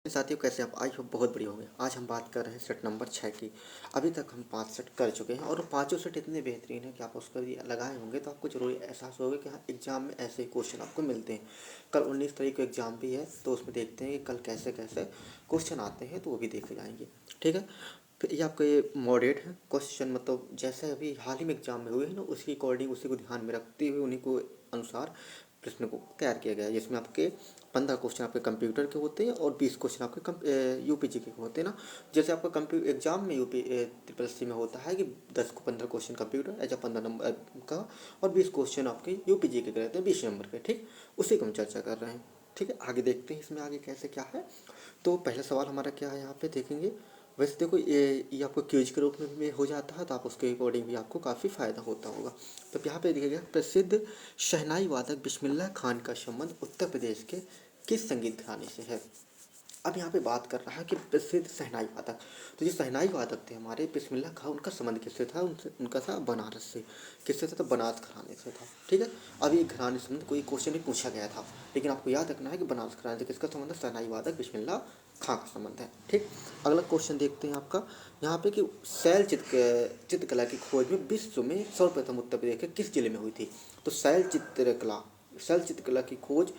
साथियों, कैसे आप? आई होप बहुत बढ़िया होंगे। आज हम बात कर रहे हैं सेट नंबर 6 की। अभी तक हम 5 सेट कर चुके हैं और पाँचों सेट इतने बेहतरीन हैं कि आप उसको भी लगाए होंगे तो आपको ज़रूर एहसास होगा कि हाँ, एग्ज़ाम में ऐसे ही क्वेश्चन आपको मिलते हैं। कल 19 तारीख को एग्ज़ाम भी है, तो उसमें देखते हैं कि कल कैसे कैसे क्वेश्चन आते हैं, तो वो भी देखे जाएंगे। ठीक है। फिर ये आपका ये मॉडरेट है क्वेश्चन, मतलब जैसे अभी हाल ही में एग्जाम में हुए हैं ना, उसके अकॉर्डिंग उसी को ध्यान में रखते हुए उन्हीं को अनुसार प्रश्न को तैयार किया गया है। जिसमें आपके 15 क्वेश्चन आपके कंप्यूटर के होते हैं और 20 क्वेश्चन आपके यूपीजी के होते हैं ना। जैसे आपका कंप्यूटर एग्जाम में यूपी ट्रिपल सी में होता है कि 10 को 15 क्वेश्चन कंप्यूटर ऐसा 15 नंबर का और 20 क्वेश्चन आपके यूपीजी के रहते हैं 20 नंबर के। ठीक, उसी को हम चर्चा कर रहे हैं। ठीक है, आगे देखते हैं इसमें आगे कैसे क्या है। तो पहला सवाल हमारा क्या है यहाँ पे देखेंगे। वैसे देखो ये आपको क्यूज के रूप में भी हो जाता है, तो आप उसके अकॉर्डिंग भी आपको काफ़ी फ़ायदा होता होगा। तो यहाँ पे देखिएगा, प्रसिद्ध शहनाई वादक बिस्मिल्लाह खान का संबंध उत्तर प्रदेश के किस संगीत घराने से है। अब यहाँ पे बात कर रहा है कि प्रसिद्ध शहनाई वादक, तो जो शहनाई वादक थे हमारे बिस्मिल्लाह खान, उनका संबंध किससे था? उनसे उनका था बनारस से। किससे था? तो बनारस घराने से था। ठीक है। अब ये घराने संबंध कोई क्वेश्चन नहीं पूछा गया था, लेकिन आपको याद रखना है कि बनारस घराने से किसका संबंध है? शहनाई वादक बिस्मिल्लाह खां का संबंध है। ठीक। अगला क्वेश्चन देखते हैं आपका यहाँ पे कि शैल चित्रकला की खोज में विश्व में सर्वप्रथम उत्तर प्रदेश के किस जिले में हुई थी। तो शैल चित्रकला की खोज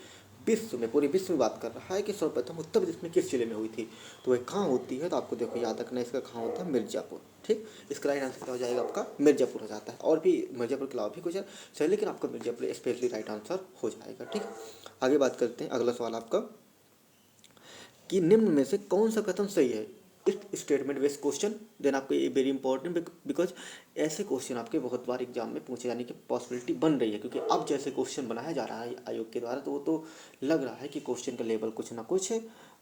विश्व में, पूरे विश्व में बात कर रहा है कि सर्वप्रथम उत्तर प्रदेश में किस जिले में हुई थी। तो वह कहाँ होती है? तो आपको देखो याद रखना है, इसका कहाँ होता है? मिर्जापुर। ठीक, इसका राइट आंसर क्या हो जाएगा? आपका मिर्जापुर हो जाता है। और भी मिर्जापुर के अलावा भी कुछ है, लेकिन आपका मिर्जापुर स्पेशली राइट आंसर हो जाएगा। ठीक, आगे बात करते हैं। अगला सवाल आपका कि निम्न में से कौन सा कथन सही है। इस स्टेटमेंट बेस्ड क्वेश्चन देन आपको ये वेरी इंपॉर्टेंट, बिकॉज ऐसे क्वेश्चन आपके बहुत बार एग्जाम में पूछे जाने की पॉसिबिलिटी बन रही है, क्योंकि अब जैसे क्वेश्चन बनाया जा रहा है आयोग के द्वारा, तो वो तो लग रहा है कि क्वेश्चन का लेवल कुछ ना कुछ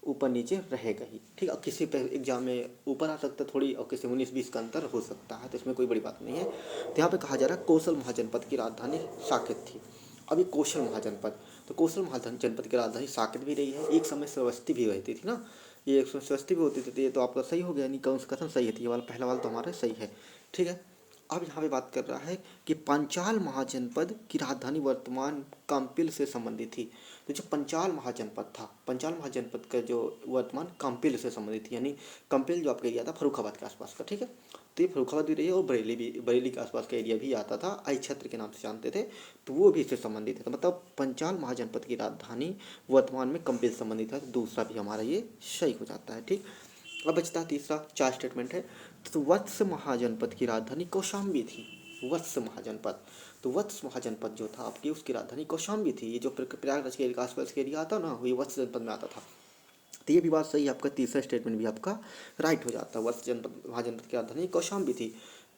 ऊपर नीचे रहेगा ही। ठीक है, किसी पे एग्जाम में ऊपर आ सकता है थोड़ी, और किसी में 19-20 का अंतर हो सकता है, तो इसमें कोई बड़ी बात नहीं है। तो यहाँ पे कहा जा रहा है कौशल महाजनपद की राजधानी साकेत थी। अभी कौशल महाजनपद, तो कौशल महाजनपद की राजधानी साकेत भी रही है, एक समय श्रावस्ती भी रहती थी ना, ये एक श्रावस्ती भी होती थी। तो ये तो आपका सही हो गया, नहीं कौन सा कथन सही है? ये वाला पहला वाला तो हमारा सही है। ठीक है। अब यहाँ पे बात कर रहा है कि पांचाल महाजनपद की राजधानी वर्तमान काम्पिल से संबंधित थी। तो जो पंचाल महाजनपद था, पंचाल महाजनपद का जो वर्तमान काम्पिल से संबंधित थी, यानी काम्पिल जो आपका एरिया था फर्रुखाबाद के आसपास का। ठीक है, तो ये फर्रुखाबाद भी रही है और बरेली के आसपास का एरिया भी आता था, आई क्षेत्र के नाम से जानते थे, तो वो भी इससे संबंधित है। तो मतलब पंचाल महाजनपद की राजधानी वर्तमान में कंपिल से संबंधित है, तो दूसरा भी हमारा ये सही हो जाता है। ठीक, अब बचता है तीसरा, 4 स्टेटमेंट है। तो वत्स महाजनपद की राजधानी कौशाम्बी थी। वत्स महाजनपद, तो वत्स महाजनपद जो था आपकी, उसकी राजधानी कौशाम्बी थी। ये जो प्रयागराज के आसपास के एरिया आता ना, वो ये वत्स जनपद में आता था। तो ये भी बात सही है, आपका तीसरा स्टेटमेंट भी आपका राइट हो जाता है। वत्स जनपद महाजनपद की राजधानी कौशाम्बी थी।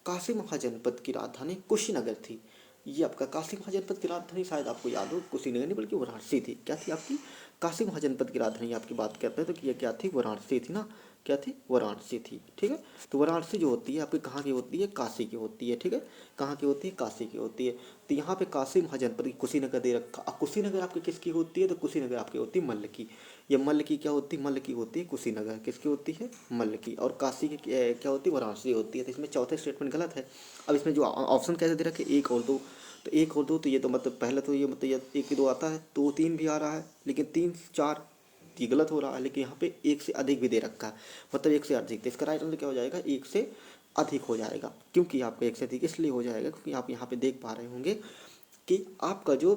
काशी महाजनपद की राजधानी कुशीनगर थी। ये आपका काशी महाजनपद की राजधानी शायद आपको याद हो, कुशीनगर नहीं बल्कि वाराणसी थी। क्या थी आपकी? काशी महाजनपद की राजधानी आपकी बात करते हैं, तो ये क्या थी? वाराणसी थी ना। क्या थी? वाराणसी थी। ठीक है, तो वाराणसी जो होती है आपकी कहाँ की होती है? काशी की होती है। ठीक है, कहाँ की होती है? काशी की होती है। तो यहाँ पे काशी महाजनपद की कुशीनगर दे रखा। अब कुशीनगर आपकी किसकी होती है? तो कुशीनगर आपकी होती है मल्ल की। ये मल्ल की क्या होती है? मल्ल की होती है कुशीनगर। किसकी होती है? मल्ल की। और काशी की क्या होती है? वाराणसी होती है। तो इसमें चौथा स्टेटमेंट गलत है। अब इसमें जो ऑप्शन कैसे दे रखे, एक और दो, तो एक और दो, तो ये तो मतलब पहले तो ये मतलब ये एक ही दो आता है, तो 3 भी आ रहा है, लेकिन 3 4 ये गलत हो रहा है। लेकिन यहाँ पे एक से अधिक भी दे रखा है, मतलब एक से अधिक, तो इसका राइट आंसर क्या हो जाएगा? एक से अधिक हो जाएगा। क्योंकि आपका एक से अधिक इसलिए हो जाएगा क्योंकि आप यहाँ पे देख पा रहे होंगे कि आपका जो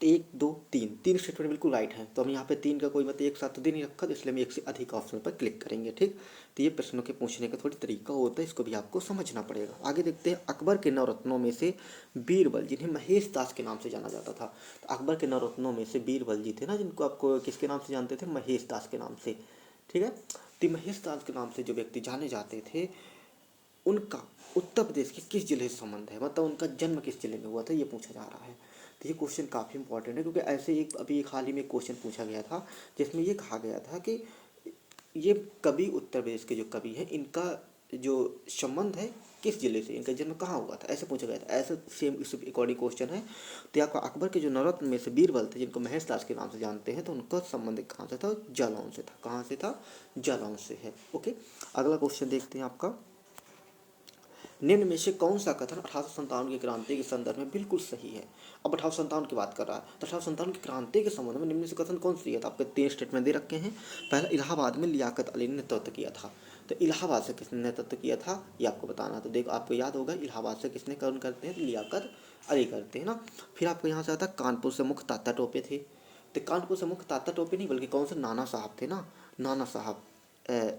1 2 3 तीन स्टेटमेंट बिल्कुल राइट है। तो हम यहाँ पे 3 का कोई मतलब एक साथ तो दे नहीं रखा, तो इसलिए हम एक से अधिक ऑप्शन पर क्लिक करेंगे। ठीक, तो ये प्रश्नों के पूछने का थोड़ी तरीका होता है, इसको भी आपको समझना पड़ेगा। आगे देखते हैं, अकबर के नवरत्नों में से बीरबल, जिन्हें महेश दास के नाम से जाना जाता था। तो अकबर के नवरत्नों में से बीरबल जी थे ना, जिनको आपको किसके नाम से जानते थे? महेश दास के नाम से। ठीक है, तो महेश दास के नाम से जो व्यक्ति जाने जाते थे, उनका उत्तर प्रदेश के किस जिले से संबंध है, मतलब उनका जन्म किस जिले में हुआ था, ये पूछा जा रहा है। तो ये क्वेश्चन काफ़ी इंपॉर्टेंट है, क्योंकि ऐसे एक अभी एक हाल ही में क्वेश्चन पूछा गया था, जिसमें ये कहा गया था कि ये कवि, उत्तर प्रदेश के जो कवि हैं, इनका जो संबंध है किस जिले से, इनका जन्म कहाँ हुआ था, ऐसे पूछा गया था। ऐसा सेम इस अकॉर्डिंग क्वेश्चन है। तो आपका अकबर के जो नवरत्न में से बीरबल थे, जिनको महेश दास के नाम से जानते हैं, तो उनका संबंध कहाँ से था? जालौन से था। कहाँ से था? जालौन से है। ओके, अगला क्वेश्चन देखते हैं आपका निम्न में से कौन सा कथन 1857 की क्रांति के संदर्भ में बिल्कुल सही है। अब 1857 की बात कर रहा है, तो 1857 की क्रांति के संबंध में निम्न में से कथन कौन सी है। तो आपके 3 स्टेटमेंट दे रखे हैं। पहला, इलाहाबाद में लियाकत अली ने नेतृत्व किया था। तो इलाहाबाद से किसने नेतृत्व किया था ये आपको बताना है। तो देखो आपको याद होगा इलाहाबाद से किसने कौन करते हैं, तो लियाकत अली करते हैं ना। फिर आपको यहाँ से आता है कानपुर से मुख्य तात्या टोपे थे। तो कानपुर से मुख्य तात्या टोपे नहीं बल्कि कौन से नाना साहब थे ना, नाना साहब।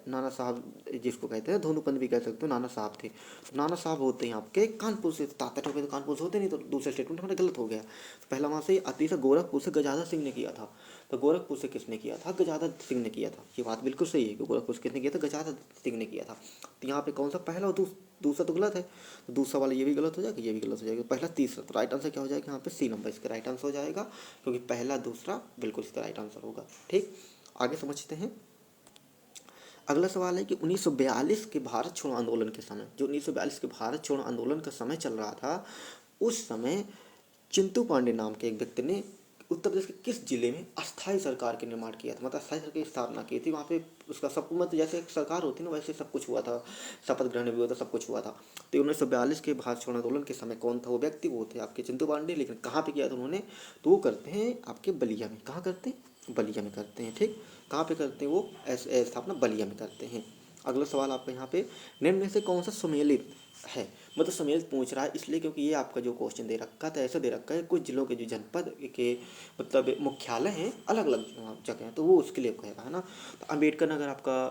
नाना साहब जिसको कहते हैं धोनुपंत भी कह सकते हो, नाना साहब थे। तो नाना साहब होते हैं आपके कानपुर से। तात्या टोपे तो कानपुर से होते नहीं, तो दूसरा स्टेटमेंट हमारा गलत हो गया। तो पहला वहाँ से तीसरा गोरखपुर से गजाधर सिंह ने किया था। तो गोरखपुर से किसने किया था, गजाधर सिंह ने किया था। ये बात बिल्कुल सही है कि गोरखपुर से किसने किया था, गजाधर सिंह ने किया था। तो यहाँ पे कौन सा पहला और दूसरा तो गलत है, तो दूसरा वाला ये भी गलत हो जाएगा, ये भी गलत हो जाएगा। पहला तीसरा, तो राइट आंसर क्या हो जाएगा यहाँ पे सी नंबर इसका राइट आंसर हो जाएगा, क्योंकि पहला दूसरा बिल्कुल इसका राइट आंसर होगा। ठीक, आगे समझते हैं। अगला सवाल है कि 1942 के भारत छोड़ो आंदोलन के समय, जो 1942 के भारत छोड़ो आंदोलन का समय चल रहा था, उस समय चिंटू पांडे नाम के एक व्यक्ति ने उत्तर प्रदेश के किस जिले में अस्थायी सरकार के निर्माण किया था, मतलब अस्थायी सरकार की स्थापना की थी। वहाँ पे उसका सब मतलब जैसे एक सरकार होती ना वैसे सब कुछ हुआ था, शपथ ग्रहण भी हुआ था, सब कुछ हुआ था। तो 1942 के भारत छोड़ो आंदोलन के समय कौन था वो व्यक्ति, वो थे आपके चिंटू पांडे। लेकिन कहाँ पे किया था उन्होंने, तो वो करते हैं आपके बलिया में। कहाँ करते हैं, बलिया में करते हैं। ठीक, कहाँ पे करते हैं वो, स्थापना बलिया में करते हैं। अगला सवाल आपका यहाँ पे, निम्न में से कौन सा सुमेलित है, मतलब सुमेलित पूछ रहा है इसलिए क्योंकि ये आपका जो क्वेश्चन दे रखा था ऐसा दे रखा है कुछ जिलों के जो जनपद के मतलब मुख्यालय हैं अलग अलग जगह हैं, तो वो उसके लिए कहेगा है ना। तो अम्बेडकर नगर आपका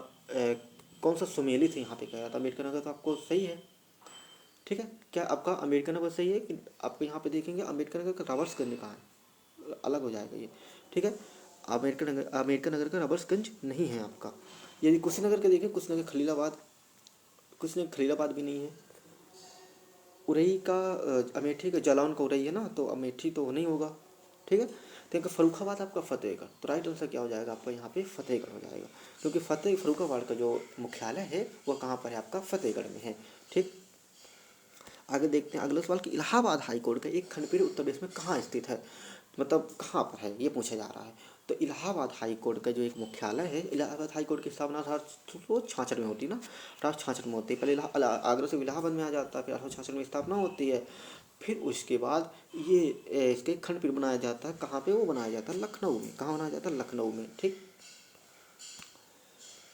कौन सा सुमेलित है यहाँ पे कह रहा था, अम्बेडकर नगर तो आपको सही है। ठीक है, क्या आपका अम्बेडकर नगर सही है कि आपको यहाँ पे देखेंगे अम्बेडकर नगर का रवर्सगंज कहाँ है, अलग हो जाएगा ये। ठीक है, अम्बेडकर नगर का रवर्सगंज नहीं है आपका। यदि कुशीनगर का देखें, कुशीनगर खलीलाबाद, कुशीनगर खलीलाबाद भी नहीं है। उरई का अमेठी का जलौन का उरई है ना, तो अमेठी तो नहीं होगा। ठीक है, तो इनका फर्रुखाबाद आपका फतेहगढ़, तो राइट आंसर क्या हो जाएगा आपका यहाँ पे फतेहगढ़ हो जाएगा, क्योंकि फर्रुखाबाद का जो मुख्यालय है वह कहाँ पर है आपका फतेहगढ़ में है। ठीक, आगे देखते हैं अगला सवाल कि इलाहाबाद हाई कोर्ट का एक खंडपीठ उत्तर प्रदेश में कहाँ स्थित है, मतलब कहाँ पर है ये पूछा जा रहा है। तो इलाहाबाद हाई कोर्ट का जो एक मुख्यालय है, इलाहाबाद हाई कोर्ट की स्थापना 1866 में होती है ना, 1866 में होती है। पहले आगरा से इलाहाबाद में आ जाता है, फिर 1866 में स्थापना होती है। फिर उसके बाद ये इसके खंडपीठ बनाया जाता है, कहाँ पे वो बनाया जाता है, लखनऊ में। कहाँ बनाया जाता है, लखनऊ में। ठीक,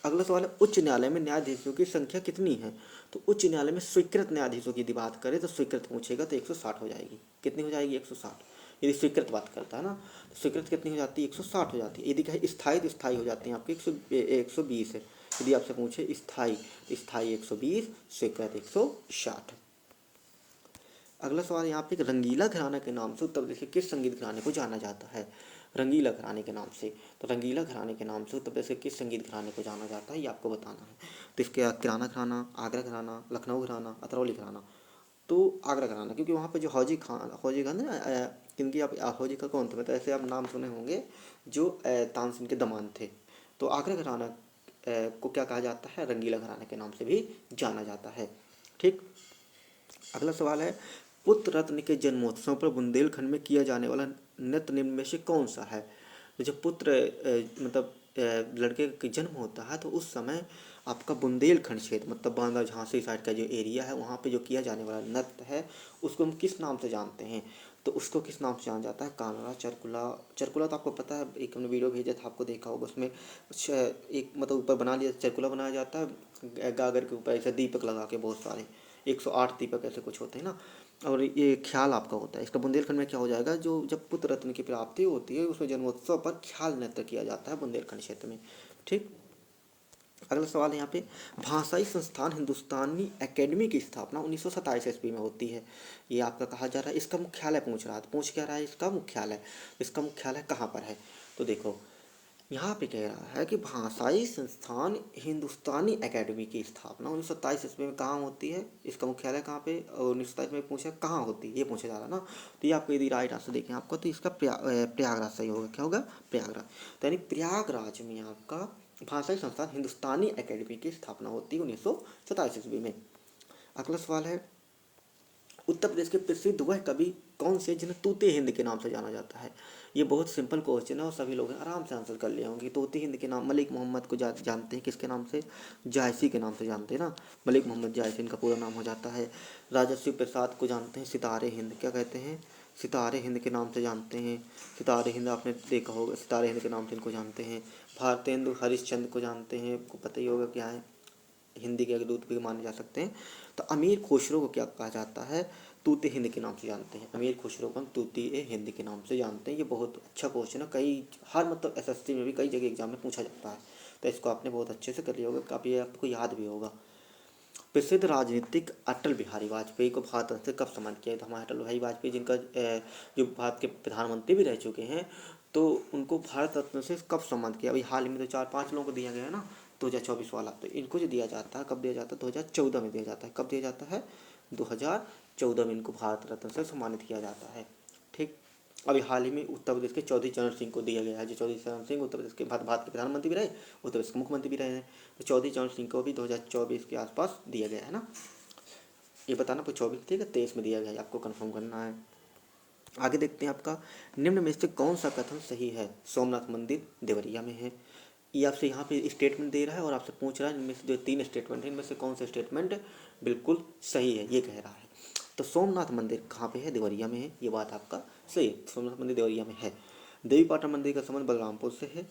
अगला सवाल है उच्च न्यायालय में न्यायाधीशों की संख्या कितनी है। तो उच्च न्यायालय में स्वीकृत न्यायाधीशों की यदि बात करें तो स्वीकृत पूछेगा तो 160 हो जाएगी। कितनी हो जाएगी, 160। यदि स्वीकृत बात करता है ना, तो स्वीकृत कितनी हो जाती है, 160 हो जाती है। यदि कहे स्थायी तो स्थायी हो जाती है आपकी 120 है। यदि आपसे पूछे स्थायी, स्थायी 120, स्वीकृत 160। अगला सवाल यहाँ पे रंगीला घराना के नाम से उत्तर प्रदेश के किस संगीत घराने को जाना जाता है, रंगीला घराने के नाम से। तो रंगीला घराने के नाम से उत्तर प्रदेश के किस संगीत घराने को जाना जाता है ये आपको बताना है। तो इसके किराना घराना, आगरा घराना, लखनऊ घराना, अतरौली घराना। तो आगरा घराना, क्योंकि वहाँ पे जो हौजी खान है किनकी आप हौजी का कौन थे, मतलब ऐसे आप नाम सुने होंगे जो तानसेन के दमान थे। तो आगरा घराना को क्या कहा जाता है, रंगीला घराने के नाम से भी जाना जाता है। ठीक, अगला सवाल है पुत्र रत्न के जन्मोत्सव पर बुंदेलखंड में किया जाने वाला नृत्य निम्न में से कौन सा है। तो जब पुत्र मतलब लड़के का जन्म होता है तो उस समय आपका बुंदेलखंड क्षेत्र मतलब बांदा झांसी साइड का जो एरिया है वहाँ पे जो किया जाने वाला नृत्य है उसको हम किस नाम से जानते हैं। तो उसको किस नाम से जाना जाता है, कानड़ा, चरकुला। चरकुला तो आपको पता है, एक हमने वीडियो भेजा था आपको देखा होगा, उसमें कुछ एक मतलब ऊपर बना लिया चरकुला बनाया जाता है गागर के ऊपर ऐसे दीपक लगा के, बहुत सारे 108 दीपक ऐसे कुछ होते हैं ना, और ये ख्याल आपका होता है। इसका बुंदेलखंड में क्या हो जाएगा, जो जब पुत्र रत्न की प्राप्ति होती है उसमें जन्मोत्सव पर ख्याल नृत्य किया जाता है बुंदेलखंड क्षेत्र में। ठीक, अगला सवाल है यहाँ पे भाषाई संस्थान हिंदुस्तानी एकेडमी की स्थापना 1927 ईस्वी में होती है, ये आपका कहा जा रहा है। इसका मुख्यालय पूछ रहा है, पूछ क्या रहा है इसका मुख्यालय, इसका मुख्यालय कहाँ पर है। तो देखो यहाँ पे कह रहा है कि भाषाई संस्थान हिंदुस्तानी एकेडमी की स्थापना 1927 ईस्वी में कहाँ होती है, इसका मुख्यालय कहाँ पे, और 1927 में पूछा कहाँ होती है ये पूछा जा रहा है ना। तो ये आपको यदि राइट आंसर देखें आपको तो इसका प्रयागराज सही होगा। क्या होगा, प्रयागराज। तो यानी प्रयागराज में आपका भाषाई संस्थान हिंदुस्तानी एकेडमी की स्थापना होती है 1927 ईस्वी में। अगला सवाल है उत्तर प्रदेश के प्रसिद्ध वह कवि कौन से जिन्हें तूते हिंद के नाम से जाना जाता है? ये बहुत सिंपल क्वेश्चन है और सभी लोग आराम से आंसर कर लिए होंगे। तूते हिंद के नाम मलिक मोहम्मद को जानते हैं किसके नाम से? जायसी के नाम से जानते हैं ना, मलिक मोहम्मद जायसी इनका पूरा नाम हो जाता है। राजस्वी प्रसाद को जानते हैं सितारे हिंद, क्या कहते हैं? सितारे हिंद के नाम से जानते हैं। सितारे हिंद आपने देखा होगा, सितारे हिंद के नाम से इनको जानते हैं। भारतेंदु हरिश्चंद्र को जानते हैं, आपको पता ही होगा क्या है, हिंदी के अग्रदूत भी माने जा सकते हैं। तो अमीर खुसरो को क्या कहा जाता है? तूते हिंद के नाम से जानते हैं। अमीर खुसरो को हम तूते हिंद के नाम से जानते हैं। ये बहुत अच्छा क्वेश्चन है, कई हर मतलब एसएससी में भी कई जगह एग्जाम में पूछा जाता है, तो इसको आपने बहुत अच्छे से कर लिया होगा, काफ़ी आपको याद भी होगा। प्रसिद्ध राजनीतिक अटल बिहारी वाजपेयी को भारत रत्न से कब सम्मानित किया? तो हमारे अटल बिहारी वाजपेयी जिनका जो भारत के प्रधानमंत्री भी रह चुके हैं, तो उनको भारत रत्न से कब सम्मानित किया? अभी हाल ही में तो 4-5 लोगों को दिया गया है ना, 2024 वाला। तो इनको जो दिया जाता है, कब दिया जाता है? 2014 में दिया जाता है। कब दिया जाता है? 2014 में इनको भारत रत्न से सम्मानित किया जाता है। ठीक, अभी हाल ही में उत्तर प्रदेश के चौधरी चरण सिंह को दिया गया है। जो चौधरी चरण सिंह उत्तर प्रदेश के भारत के प्रधानमंत्री भी रहे, उत्तर प्रदेश के मुख्यमंत्री भी रहे हैं, तो चौधरी चरण सिंह को भी 2024 के आसपास दिया गया है ना। ये बताना तो 24 ठीक है, 23 में दिया गया है, आपको कंफर्म करना है। आगे देखते हैं आपका, निम्न में से कौन सा कथन सही है? सोमनाथ मंदिर देवरिया में है। ये आपसे यहाँ पे स्टेटमेंट दे रहा है और आपसे पूछ रहा है इनमें से जो 3 स्टेटमेंट है, इनमें से कौन सा स्टेटमेंट बिल्कुल सही है, ये कह रहा है। तो सोमनाथ मंदिर कहाँ पे है? देवरिया में है, ये बात आपका सही है, सोमनाथ मंदिर देवरिया में है। देवी पाटन मंदिर का संबंध बलरामपुर से है,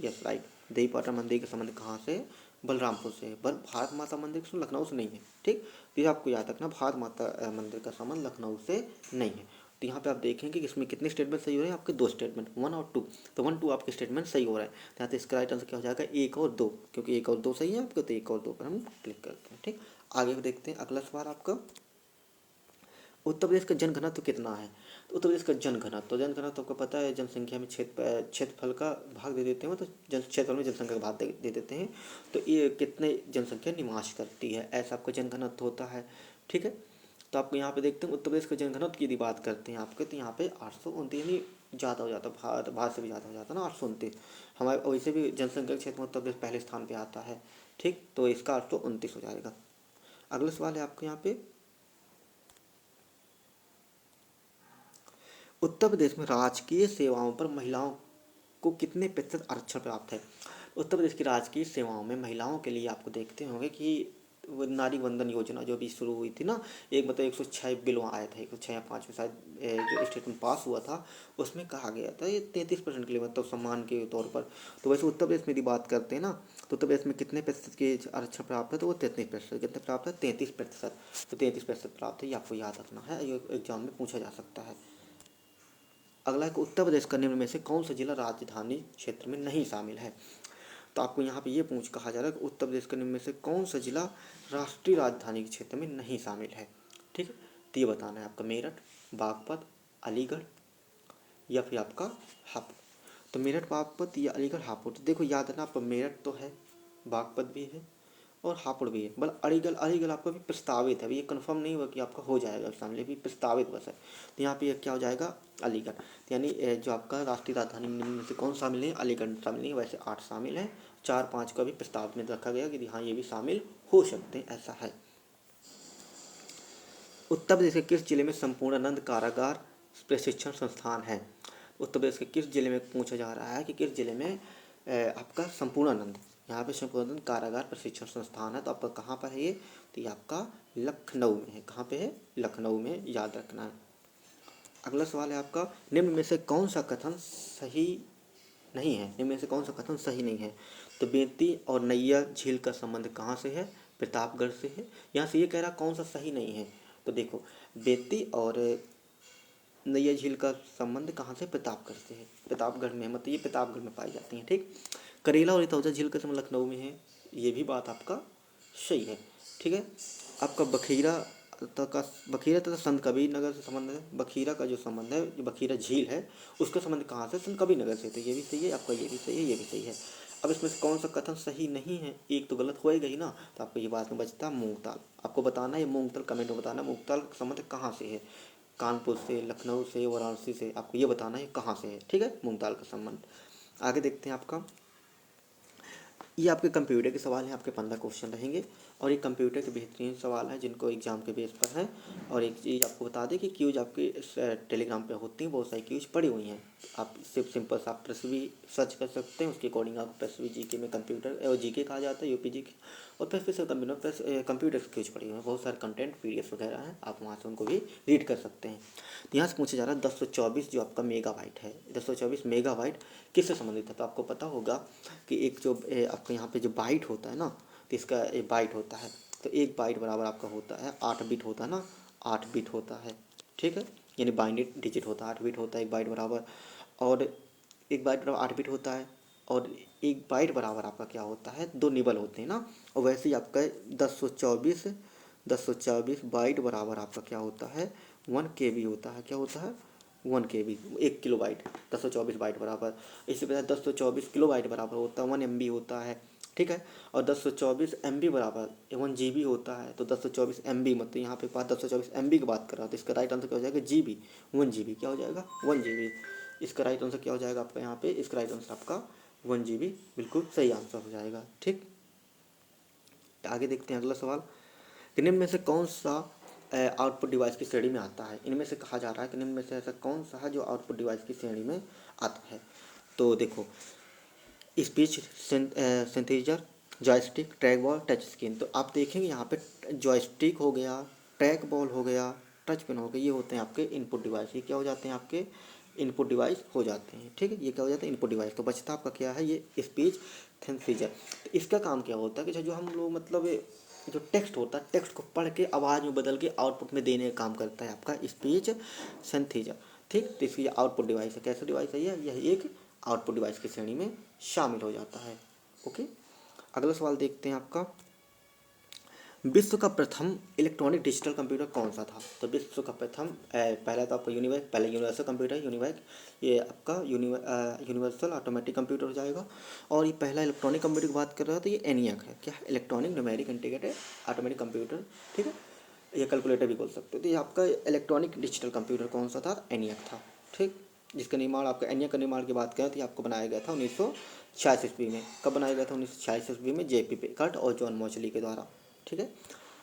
यस राइट। देवी पाटन मंदिर का संबंध कहाँ से है? बलरामपुर से है। भारत माता मंदिर का लखनऊ से नहीं है, ठीक। तो ये आपको याद रखना, भारत माता मंदिर का संबंध लखनऊ से नहीं है। तो यहाँ पे आप देखेंगे कि इसमें कितने स्टेटमेंट सही हो रहे हैं आपके? 2 स्टेटमेंट, 1 और 2। तो 1, 2 आपके स्टेटमेंट सही हो रहा है। तो यहाँ पे इसका राइट आंसर क्या हो जाएगा? 1 और 2, क्योंकि 1 और 2 सही है आपके, तो 1 और 2 पर हम क्लिक करते हैं। ठीक, आगे देखते हैं अगला सवाल आपका, उत्तर प्रदेश का जनघनत्व कितना है? तो उत्तर प्रदेश का जनघनत्व आपको पता है, जनसंख्या में क्षेत्रफल का भाग दे देते हैं, तो क्षेत्रफल में जनसंख्या का भाग दे देते हैं। तो ये कितने जनसंख्या निवास करती है, ऐसा आपका जनघनत्व होता है। ठीक है, तो आपको यहाँ पे देखते हैं उत्तर प्रदेश के जनघनत्व की यदि बात करते हैं आपके, तो यहाँ पे 829, यानी ज़्यादा हो जाता है, भारत से भी ज़्यादा हो जाता है ना, 829। हमारे वैसे भी जनसंख्या के क्षेत्र में उत्तर प्रदेश पहले स्थान पे आता है। ठीक, तो इसका 829 हो जाएगा। अगला सवाल है आपको यहाँ पे, उत्तर प्रदेश में राजकीय सेवाओं पर महिलाओं को कितने प्रतिशत आरक्षण प्राप्त है? उत्तर प्रदेश की राजकीय सेवाओं में महिलाओं के लिए आपको देखते होंगे कि वो नारी वंदन योजना जो भी शुरू हुई थी ना, एक मतलब 106 बिल वहाँ आया था, 106 या 5 में शायद जो स्टेटमेंट पास हुआ था, उसमें कहा गया था ये 33% के लिए, मतलब सम्मान के तौर पर। तो वैसे उत्तर प्रदेश में यदि बात करते हैं ना, तो उत्तर प्रदेश में कितने प्रतिशत के आरक्षण प्राप्त है? तो वो 33%। कितने प्राप्त है? 33%। तो 33% प्राप्त है, ये आपको याद रखना है, ये एग्जाम में पूछा जा सकता है। अगला है कि उत्तर प्रदेश का निम्न में से कौन सा जिला राजधानी क्षेत्र में नहीं शामिल है? तो आपको यहाँ पे ये कहा जा रहा है कि उत्तर प्रदेश के निम्न में से कौन सा जिला राष्ट्रीय राजधानी के क्षेत्र में नहीं शामिल है। ठीक है, तो ये बताना है आपका, मेरठ, बागपत, अलीगढ़ या फिर आपका हापुड़। तो मेरठ, बागपत या अलीगढ़, हापुड़। तो देखो याद रखना, आपका मेरठ तो है, बागपत भी है और हापुड़ भी है, बल अलीगढ़ आपका भी प्रस्तावित है, अभी ये कंफर्म नहीं हुआ कि आपका हो जाएगा शामिल, भी प्रस्तावित बस है। तो यहाँ पे क्या हो जाएगा? अलीगढ़। तो यानी जो आपका राष्ट्रीय राजधानी में से कौन शामिल है? अलीगढ़ शामिल नहीं है। वैसे 8 शामिल है, 4-5 का भी प्रस्ताव में रखा गया कि हाँ ये भी शामिल हो सकते हैं, ऐसा है। उत्तर प्रदेश के किस जिले में संपूर्णानंद कारागार प्रशिक्षण संस्थान है? उत्तर प्रदेश के किस जिले में पूछा जा रहा है कि किस जिले में आपका संपूर्णानंद, यहाँ पे संपूर्णानंद कारागार प्रशिक्षण संस्थान है। तो आपका कहाँ पर है ये? तो ये आपका लखनऊ में है। कहाँ पे है? लखनऊ में, याद रखना है। अगला सवाल है आपका, निम्न में से कौन सा कथन सही नहीं है? निम्न में से कौन सा कथन सही नहीं है? तो बेती और नैया झील का संबंध कहाँ से है? प्रतापगढ़ से है। यहाँ से ये कह रहा कौन सा सही नहीं है? तो देखो, बेती और नैया झील का संबंध कहाँ से? प्रतापगढ़ से है। प्रतापगढ़ में, मतलब ये प्रतापगढ़ में पाई जाती हैं। ठीक, करेला और इतौजा झील का संबंध लखनऊ में है, ये भी बात आपका सही है। ठीक है, आपका बखीरा तथा संत कबीर नगर से संबंध है। बखीरा का जो संबंध है, जो बखीरा झील है, उसका संबंध कहाँ से? संत कबीर नगर से। तो ये भी सही है आपका, ये भी सही है, ये भी सही है। अब इसमें से कौन सा कथन सही नहीं है? एक तो गलत होएगा ही ना, तो आपको ये बात में बचता मूंगताल। आपको बताना है मूंगताल, कमेंट में बताना मूंगताल का संबंध कहाँ से है? कानपुर से, लखनऊ से, वाराणसी से, आपको ये बताना है कहाँ से है। ठीक है, मूंगताल का संबंध। आगे देखते हैं आपका, ये आपके कंप्यूटर के सवाल हैं, आपके 15 क्वेश्चन रहेंगे और ये कंप्यूटर के बेहतरीन सवाल हैं जिनको एग्जाम के बेस पर हैं। और एक चीज़ आपको बता दें कि क्यूज आपके टेलीग्राम पे होती हैं, बहुत सारी क्यूज पड़ी हुई हैं। आप सिर्फ सिंपल सा आप प्रश्न भी सर्च कर सकते हैं, उसके अकॉर्डिंग आप प्रश्न भी जीके में कंप्यूटर और जीके कहा जाता है, यूपी जीके, और फिर से कंप्यूटर क्यूज पड़ी हुई हैं, बहुत सारे कंटेंट पीडीएफ वगैरह हैं, आप वहाँ से उनको भी रीड कर सकते हैं। तो यहाँ से पूछा जा रहा है 1024 जो आपका मेगाबाइट है, 1024 मेगाबाइट किससे संबंधित है? तो आपको पता होगा कि एक जो आपके यहाँ पे जो बाइट होता है ना, तो इसका एक बाइट होता है, तो एक बाइट बराबर आपका होता है 8 बिट होता है ना, 8 बिट होता है, ठीक है, यानी बाइनरी डिजिट होता है, 8 बिट होता है एक बाइट बराबर। और एक बाइट बराबर 8 बिट होता है, और एक बाइट बराबर आपका क्या होता है, 2 निबल होते हैं ना। और वैसे ही आपका 1024 बाइट बराबर आपका क्या होता है, 1 KB होता है, क्या होता है 1 KB, 1 किलो बाइट, 1024 बाइट बराबर। इसी प्रकार 1024 किलो बाइट बराबर होता है 1 MB होता है, ठीक है। और 1024 MB बराबर 1 GB होता है। तो 1024 MB मतलब यहाँ पे बात 1024 MB की बात कर रहा है, तो इसका राइट आंसर क्या हो जाएगा, GB, 1 GB क्या हो जाएगा 1 GB। इसका राइट आंसर क्या हो जाएगा आपका यहाँ पे, इसका राइट आंसर आपका 1 GB बिल्कुल सही आंसर हो जाएगा, ठीक। आगे देखते हैं अगला सवाल, निम्न में से कौन सा आउटपुट डिवाइस की श्रेणी में आता है? इनमें से कहा जा रहा है कि निम्न में से ऐसा कौन सा है जो आउटपुट डिवाइस की श्रेणी में आता है? तो देखो, speech synthesiser, joystick, track ball, touch screen. तो आप देखेंगे यहाँ पे जॉयस्टिक हो गया, ट्रैक बॉल हो गया, टच पेन हो गया, ये होते हैं आपके इनपुट डिवाइस। ये क्या हो जाते हैं आपके इनपुट डिवाइस हो जाते हैं, ठीक है, ये क्या हो जाता है इनपुट डिवाइस। तो बचता आपका क्या है, ये स्पीच सिंथेसाइजर। तो इसका काम क्या होता है कि जो हम लोग मतलब जो टेक्स्ट होता है, टेक्स्ट को पढ़ के आवाज़ में बदल के आउटपुट में देने का काम करता है आपका स्पीच सिंथेसाइजर, ठीक। तो इसकी आउटपुट डिवाइस है, कैसा डिवाइस है यह एक आउटपुट डिवाइस की श्रेणी में शामिल हो जाता है, ओके। अगला सवाल देखते हैं आपका, विश्व का प्रथम इलेक्ट्रॉनिक डिजिटल कंप्यूटर कौन सा था? तो विश्व का प्रथम पहला तो आपका यूनिवैक, पहले यूनिवर्सल कंप्यूटर यूनिवैक, ये आपका यूनिवर्सल ऑटोमेटिक कंप्यूटर हो जाएगा। और ये पहला इलेक्ट्रॉनिक कंप्यूटर की बात कर रहा है तो ये एनियाक है, क्या है, electronic numeric integrated automatic computer, ठीक है, ये कैलकुलेटर भी बोल सकते हो। तो ये आपका इलेक्ट्रॉनिक डिजिटल कंप्यूटर कौन सा था, एनियाक था, ठीक। जिसका निर्माण आपका एनियाक का निर्माण की बात करें तो आपको बनाया गया था 1946 ईस्वी में। कब बनाया गया था, 1946 ईस्वी में JP पिकर्ट और जॉन मॉचली के द्वारा, ठीक है।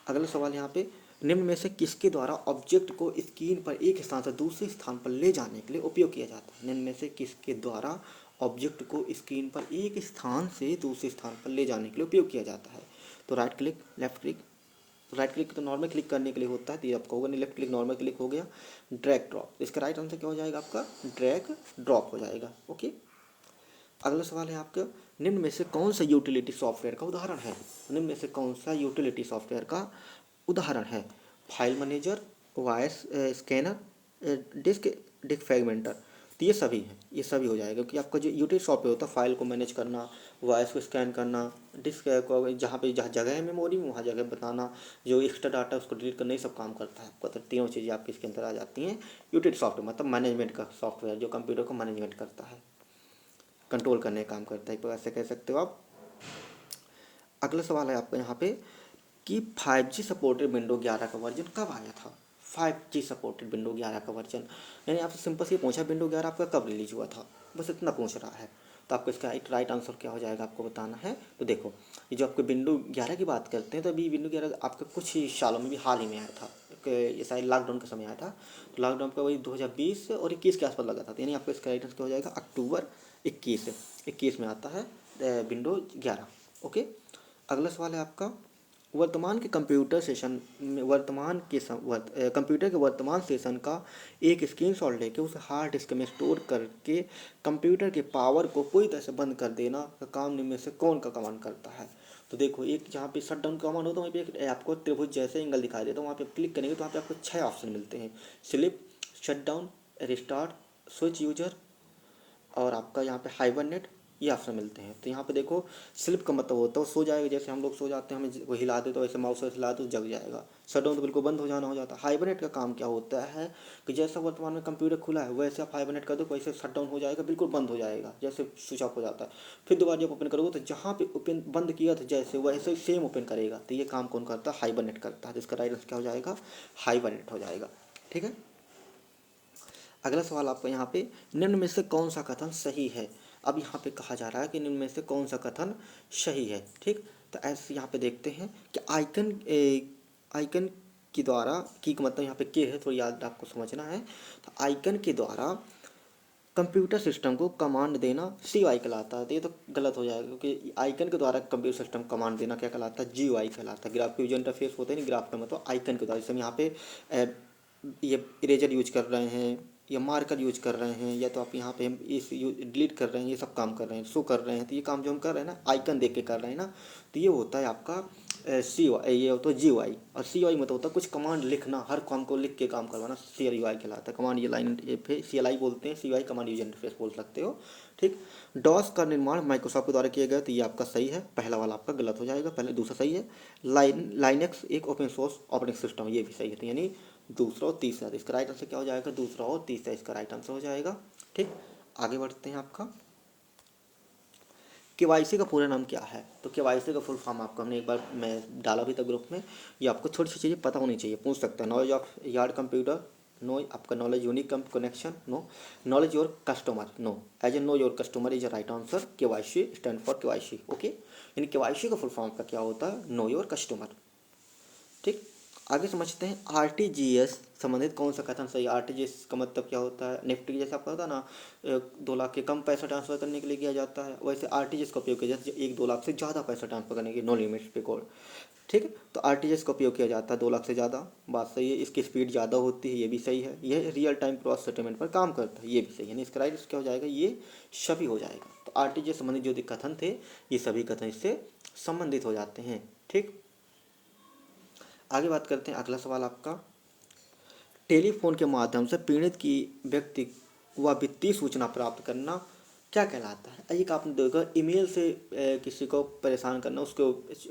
अगला सवाल यहाँ पे, निम्न में से किसके द्वारा ऑब्जेक्ट को स्क्रीन पर एक स्थान से दूसरे स्थान पर ले जाने के लिए उपयोग किया जाता है? निम्न में से किसके द्वारा ऑब्जेक्ट को स्क्रीन पर एक स्थान से दूसरे स्थान पर ले जाने के लिए उपयोग किया जाता है? तो right click, left click, right click तो नॉर्मल क्लिक करने के लिए होता है, तो ये आपका होगा नहीं, लेफ्ट क्लिक नॉर्मल क्लिक हो गया, ड्रैग ड्रॉप। इसका राइट आंसर क्या हो जाएगा आपका, ड्रैग ड्रॉप हो जाएगा, ओके। अगला सवाल है आपका, निम्न में से कौन सा यूटिलिटी सॉफ्टवेयर का उदाहरण है? निम्न में से कौन सा यूटिलिटी सॉफ्टवेयर का उदाहरण है? File manager, voice scanner, disk disk fragmenter. तो ये सभी हैं, ये सभी हो जाएगा, क्योंकि आपका जो यूटिलिटी सॉफ्टवेयर होता है फाइल को मैनेज करना, वॉइस को स्कैन करना, डिस्क को जहाँ जगह है मेमोरी में वहाँ जगह बताना, जो एक्स्ट्रा डाटा उसको डिलीट करना, ये सब काम करता है आपका। तो तीनों चीज़ें आपके इसके अंदर आ जाती हैं। यूटिलिटी सॉफ्टवेयर मतलब मैनेजमेंट का सॉफ्टवेयर जो कंप्यूटर को मैनेजमेंट करता है, कंट्रोल करने का काम करता है, तो ऐसे कह सकते हो आप। अगला सवाल है आपका यहाँ पे कि 5G सपोर्टेड विंडो 11 का वर्जन कब आया था? 5G सपोर्टेड विंडो 11 का वर्जन, यानी आपसे सिंपल से पूछा विंडो 11 आपका कब रिलीज हुआ था, बस इतना पूछ रहा है। तो आपको इसका राइट आंसर क्या हो जाएगा आपको बताना है। तो देखो, ये जो आपको विंडो 11 की बात करते हैं, तो अभी विंडो 11 आपका कुछ ही सालों में भी हाल ही में आया था, ये शायद लॉकडाउन का समय आया था। तो लॉकडाउन का वही 2020 और 21 के आसपास लगा था, यानी आपको इसका राइट आंसर क्या हो जाएगा, अक्टूबर 21 में आता है विंडो 11, ओके। अगला सवाल है आपका, वर्तमान के कंप्यूटर सेशन में कंप्यूटर के वर्तमान सेशन का एक स्क्रीनशॉट लेके उसे हार्ड डिस्क में स्टोर करके कंप्यूटर के पावर को पूरी तरह से बंद कर देना का काम निम्न में से कौन का कमांड करता है? तो देखो, एक जहाँ पे शट डाउन कमांड होता है वहीं पे एक आपको त्रिभुज जैसे एंगल दिखाई देता है, वहाँ पे क्लिक करेंगे तो वहाँ पे आपको 6 ऑप्शन मिलते हैं, slip, shut down, restart, switch user और आपका यहाँ पे हाइबरनेट, ये ऑप्शन मिलते हैं। तो यहाँ पे देखो, स्लिप का मतलब होता है सो जाएगा, जैसे हम लोग सो जाते हैं, हमें वो हिला दे तो ऐसे माउस से हिला दे तो जग जाएगा। शटडाउन तो बिल्कुल बंद हो जाना हो जाता है। हाइबरनेट का काम क्या होता है कि जैसा वर्तमान में कंप्यूटर खुला है वैसे आप हाइबरनेट कर दो, वैसे शटडाउन हो जाएगा, बिल्कुल बंद हो जाएगा, जैसे स्विच ऑफ हो जाता है। फिर दोबारा जब ओपन करोगे तो जहाँ पे ओपन बंद किया था जैसे वैसे सेम ओपन करेगा। तो ये काम कौन करता है, हाइबरनेट करता है, जिसका राइट आंसर क्या हो जाएगा, हाइबरनेट हो जाएगा, ठीक है। अगला सवाल आपका यहाँ पे, निम्न में से कौन सा कथन सही है? अब यहाँ पे कहा जा रहा है कि इनमें से कौन सा कथन सही है। ठीक, तो ऐसे यहाँ पे देखते हैं कि आइकन के द्वारा, की का मतलब यहाँ पे के है, थोड़ी याद आपको समझना है। तो आइकन के द्वारा कंप्यूटर सिस्टम को कमांड देना CUI कहलाता है। तो ये तो गलत हो जाएगा, क्योंकि आइकन के द्वारा कंप्यूटर सिस्टम कमांड देना क्या कहलाता है, GUI कहलाता है। ग्राफिक यूजर इंटरफेस होते हैं, नहीं, ग्राफ का मतलब आइकन के द्वारा। जैसे हम यहाँ पे ये इरेजर यूज कर रहे हैं या मार्कर यूज कर रहे हैं, या तो आप यहाँ पे हम इस डिलीट कर रहे हैं, ये सब काम कर रहे हैं, शो कर रहे हैं, तो ये काम जो हम कर रहे हैं ना आइकन देख के कर रहे हैं ना, तो ये होता है आपका CUI, ये होता है GUI। और CUI मतलब होता है कुछ कमांड लिखना, हर काम को लिख के काम करवाना, CUI कहलाता है। कमांड ये लाइन पे CLI बोलते हैं, CUI कमांड यूजर इंटरफेस बोल सकते हो। ठीक, डॉस का निर्माण माइक्रोसॉफ्ट के द्वारा किया गया, तो ये आपका सही है, पहला वाला आपका गलत हो जाएगा, पहले दूसरा सही है। लाइनक्स एक ओपन सोर्स ऑपरेटिंग सिस्टम, ये भी सही है, तो यानी दूसरा और तीसरा, इसका राइट आंसर क्या हो जाएगा, दूसरा और तीसरा इसका राइट आंसर हो जाएगा। ठीक, आगे बढ़ते हैं। आपका KYC का पूरा नाम क्या है, तो KYC का फुल फॉर्म आपको हमने एक बार मैं डाला भी था ग्रुप में, ये आपको छोटी सी चीज़ें पता होनी चाहिए, पूछ सकते हैं। Knowledge of yard computer, no. आपका knowledge unique connection, no. Knowledge your customer, no. As a no your customer is a right answer. KYC stand for KYC, okay. यानी KYC का फुल फॉर्म का क्या होता है, नो योर कस्टमर। ठीक, आगे समझते हैं। RTGS संबंधित कौन सा कथन सही है। RTGS का मतलब क्या होता है, निफ्टी जैसे आपको पता ना 2 लाख के कम पैसा ट्रांसफर करने के लिए किया जाता है, वैसे RTGS का उपयोग किया जाता है 1-2 लाख से ज़्यादा पैसा ट्रांसफर करने के, नो लिमिट्स पे कोड। ठीक है, तो RTGS का उपयोग किया जाता है 2 लाख से ज़्यादा, बात सही है। इसकी स्पीड ज़्यादा होती है, ये भी सही है। यह रियल टाइम क्रॉस सेटलमेंट पर काम करता है, ये भी सही है। यानी इसका राइट क्या हो जाएगा, ये सभी हो जाएगा। तो RTGS संबंधित जो कथन थे, ये सभी कथन इससे संबंधित हो जाते हैं। ठीक, आगे बात करते हैं। अगला सवाल आपका, टेलीफोन के माध्यम से पीड़ित की व्यक्ति व वित्तीय सूचना प्राप्त करना क्या कहलाता है। एक आपने देखा, ईमेल से किसी को परेशान करना, उसको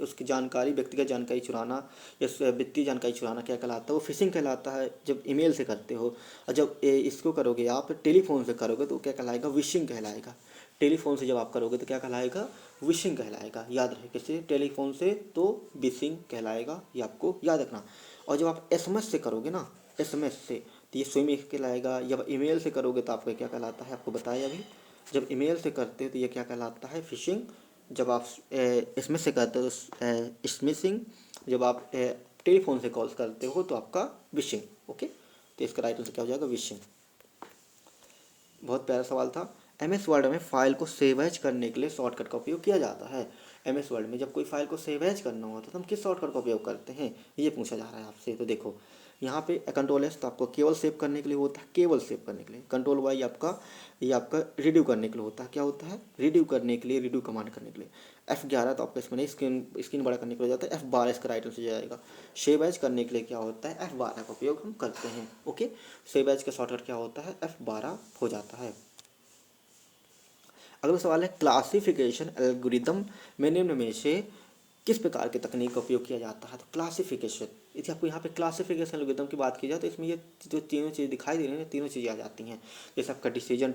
उसकी जानकारी, व्यक्तिगत जानकारी चुराना या वित्तीय जानकारी चुराना क्या कहलाता है, वो फिशिंग कहलाता है जब ईमेल से करते हो। और जब इसको करोगे आप टेलीफोन से करोगे तो क्या कहलाएगा, विशिंग कहलाएगा। टेलीफोन से जब आप करोगे तो क्या कहलाएगा, विशिंग कहलाएगा। याद रहे, किसी टेलीफोन से तो विशिंग कहलाएगा, ये आपको याद रखना। और जब आप SMS से करोगे ना, SMS से, तो ये स्विमिंग कहलाएगा। जब ईमेल से करोगे तो आपका क्या कहलाता है, आपको बताया अभी। जब ईमेल से करते हो तो ये क्या कहलाता है, फिशिंग। जब आप SMS से करते हो तो स्मिशिंग। जब आप टेलीफोन से कॉल करते हो तो आपका विशिंग, ओके। तो इसका राइट आंसर क्या हो जाएगा, विशिंग। बहुत प्यारा सवाल था। MS वर्ड में फाइल को सेव एज करने के लिए शॉर्टकट का उपयोग किया जाता है। MS वर्ड में जब कोई फाइल को सेव एज करना होता है तो हम किस शॉर्टकट का उपयोग करते हैं, ये पूछा जा रहा है आपसे। तो देखो यहाँ पे कंट्रोल एस तो आपको केवल सेव करने के लिए होता है, केवल सेव करने के लिए। कंट्रोल वाई आपका, ये आपका रिड्यू करने के लिए होता है। क्या होता है, रिड्यू करने के लिए, रिड्यू कमांड करने के लिए। F11 तो आपका इसमें नहीं, स्क्रीन बड़ा करने के लिए जाता है। F12 इसका राइट आंसर जाएगा। सेव एज करने के लिए क्या होता है, F12 का उपयोग हम करते हैं, ओके। सेव एज का शॉर्टकट क्या होता है, F12 हो जाता है। अगला सवाल है, क्लासिफिकेशन एल्गोरिदम में निम्न में से किस प्रकार की तकनीक का उपयोग किया जाता है। तो क्लासिफिकेशन, यदि आपको यहाँ पे क्लासिफिकेशन एल्गोरिदम की बात की जाए तो इसमें ये जो तीनों चीज़ दिखाई दे रही हैं, तीनों चीज़ें आ जाती हैं। जैसे आपका डिसीजन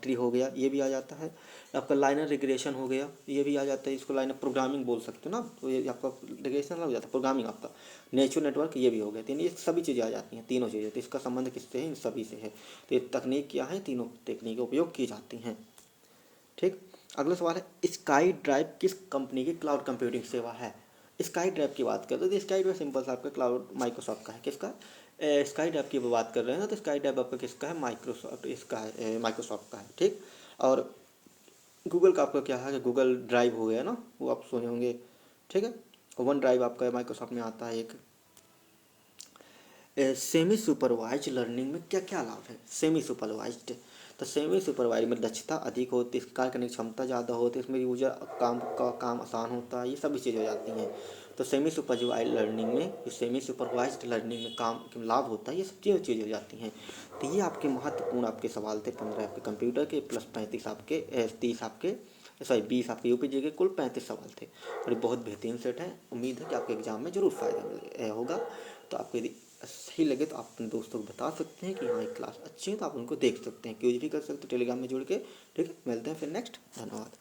ट्री हो गया, ये भी आ जाता है। आपका लाइनर रिग्रेशन हो गया, ये भी आ जाता है। इसको लाइनर प्रोग्रामिंग बोल सकते हो ना, तो ये आपका रिग्रेशन हो जाता है, प्रोग्रामिंग आपका। नेचुरल नेटवर्क, ये भी हो गया। ये सभी चीज़ें आ जाती हैं, तीनों चीज़ें। तो इसका संबंध किससे है, इन सभी से है। तो ये तकनीक क्या है, तीनों तकनीक का उपयोग की जाती हैं। ठीक, अगला सवाल है, स्काई ड्राइव किस कंपनी की क्लाउड कंप्यूटिंग सेवा है। स्काई ड्राइव की बात करते हैं तो स्काई ड्राइव सिंपल सा आपका क्लाउड माइक्रोसॉफ्ट का है। किसका, स्काई ड्राइव की बात कर रहे हैं तो स्काई ड्राइव आपका किसका है, माइक्रोसॉफ्ट, इसका है, माइक्रोसॉफ्ट का है। ठीक, और गूगल का आपका क्या है, गूगल ड्राइव हो गया ना, वो आप सुने होंगे। ठीक है, वन ड्राइव आपका माइक्रोसॉफ्ट में आता है एक। सेमी सुपरवाइज लर्निंग में क्या क्या लाभ है। सेमी सुपरवाइज्ड, तो सेमी सुपरवाइज में दक्षता अधिक होती है, कार्य करने की क्षमता ज़्यादा होती है, इसमें यूजर काम आसान होता है, ये सभी चीज़ हो जाती हैं। तो सेमी सुपरवाइज लर्निंग में, जो सेमी सुपरवाइज्ड लर्निंग में काम लाभ होता है, ये सब चीज़ें हो जाती हैं। तो ये आपके महत्वपूर्ण आपके सवाल थे 15 आपके कंप्यूटर के, प्लस 35 आपके 30 आपके, सॉरी 20 आपके UPG के, कुल 35 सवाल थे। और ये बहुत बेहतरीन सेट है। उम्मीद है कि आपके एग्जाम में जरूर फ़ायदा होगा। तो आपको यदि सही लगे तो आप अपने दोस्तों को बता सकते हैं कि हाँ एक क्लास अच्छी है, तो आप उनको देख सकते हैं, क्यूज भी कर सकते हैं टेलीग्राम में जुड़ के। ठीक है, मिलते हैं फिर नेक्स्ट। धन्यवाद।